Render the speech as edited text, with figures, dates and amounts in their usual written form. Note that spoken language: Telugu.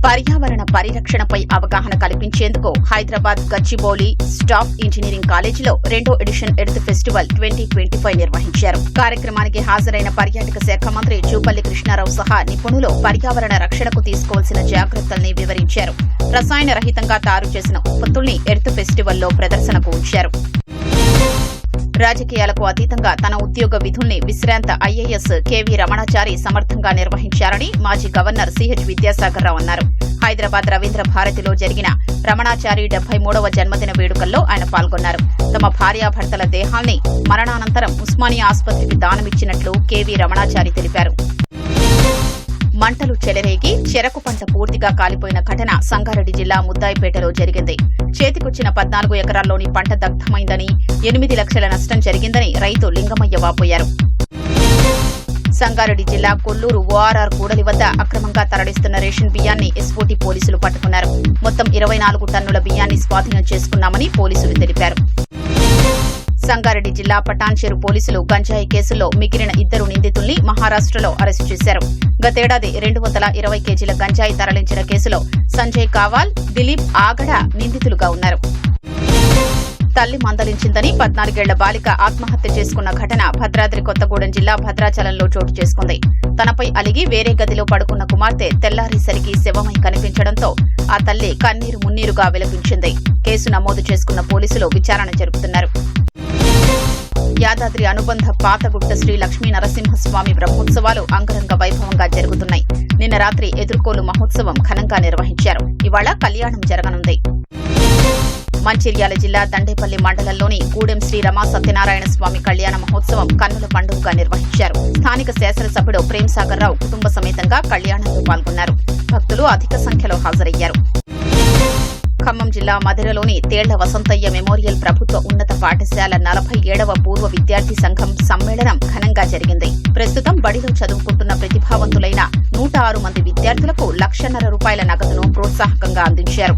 పర్యావరణ పరిరక్షణపై అవగాహన కల్పించేందుకు హైదరాబాద్ గచ్చిబౌలి స్టాఫ్ ఇంజనీరింగ్ కాలేజీలో 2వ ఎడిషన్ ఎర్త్ ఫెస్టివల్ 2025 నిర్వహించారు. కార్యక్రమానికి హాజరైన పర్యాటక శాఖ మంత్రి జూపల్లి కృష్ణారావు సహా నిపుణులు పర్యావరణ రక్షణకు తీసుకోవాల్సిన జాగ్రత్తల్ని వివరించారు. రసాయన రహితంగా తయారు చేసిన ఉత్పత్తుల్ని ఎర్త్ ఫెస్టివల్లో ప్రదర్శనకు ఉంచారు. రాజకీయాలకు అతీతంగా తన ఉద్యోగ విధుల్ని విశ్రాంత ఐఏఎస్ కెవి రమణాచారి సమర్థంగా నిర్వహించారని మాజీ గవర్నర్ సిహెచ్ విద్యాసాగర్రావు అన్నారు. హైదరాబాద్ రవీంద్ర భారతిలో జరిగిన రమణాచారి 73వ జన్మదిన వేడుకల్లో ఆయన పాల్గొన్నారు. తమ భార్యాభర్తల దేహాల్ని మరణానంతరం ఉస్మానియా ఆసుపత్రికి దానమిచ్చినట్లు కెవి రమణాచారి తెలిపారు. మంటలు చెలరేగి చెరకు పంట పూర్తిగా కాలిపోయిన ఘటన సంగారెడ్డి జిల్లా ముద్దాయిపేటలో జరిగింది. చేతికొచ్చిన 14 ఎకరాల్లోని పంట దగ్ధమైందని, 8 లక్షల నష్టం జరిగిందని రైతు లింగమయ్య వాపోయారు. సంగారెడ్డి జిల్లా కొల్లూరు ఓఆర్ఆర్ కూడలి వద్ద అక్రమంగా తరలిస్తున్న రేషన్ బియ్యాన్ని ఎస్ఓటీ పోలీసులు పట్టుకున్నారు. మొత్తం 24 టన్నుల బియ్యాన్ని స్వాధీనం చేసుకున్నామని పోలీసులు తెలిపారు. సంగారెడ్డి జిల్లా పటాన్చెరు పోలీసులు గంజాయి కేసుల్లో మిగిలిన 2 నిందితుల్ని మహారాష్ట్రలో అరెస్టు చేశారు. గతేడాది 220 కేజీల గంజాయి తరలించిన కేసులో సంజయ్ కావాల్, దిలీప్ ఆగడ నిందితులుగా ఉన్నారు. తల్లి మందలించిందని 14 ఏళ్ల బాలిక ఆత్మహత్య చేసుకున్న ఘటన భద్రాద్రి కొత్తగూడెం జిల్లా భద్రాచలంలో చోటు చేసుకుంది. తనపై అలిగి వేరే గదిలో పడుకున్న కుమార్తె తెల్లారేసరికి శవమై కనిపించడంతో ఆ తల్లి కన్నీరు మున్నీరుగా విలపించింది. కేసు నమోదు చేసుకున్న పోలీసులు విచారణ జరుపుతున్నారు. యాదాద్రి అనుబంధ పాతగుట్ట శ్రీ లక్ష్మీ నరసింహస్వామి బ్రహ్మోత్సవాలు అంగరంగ వైభవంగా జరుగుతున్నాయి. నిన్న రాత్రి ఎదుర్కోలు మహోత్సవం ఘనంగా నిర్వహించారు. ఇవాళ కళ్యాణం జరగనుంది. మంచిర్యాల జిల్లా దండేపల్లి మండలంలోని గూడెం శ్రీ రమా సత్యనారాయణ స్వామి కళ్యాణ మహోత్సవం కన్నుల పండుగగా నిర్వహించారు. స్థానిక శాసనసభ్యుడు ప్రేమ్సాగర్ రావు కుటుంబ సమేతంగా కళ్యాణంలో పాల్గొన్నారు. భక్తులు అధిక సంఖ్యలో హాజరయ్యారు. ఖమ్మం జిల్లా మధిరలోని తేళ్ల వసంతయ్య మెమోరియల్ ప్రభుత్వ ఉన్నత పాఠశాల 47వ పూర్వ విద్యార్థి సంఘం సమ్మేళనం ఘనంగా జరిగింది. ప్రస్తుతం బడిలో చదువుకుంటున్న ప్రతిభావంతులైన 106 మంది విద్యార్థులకు 1,50,000 రూపాయల నగదును ప్రోత్సాహకంగా అందించారు.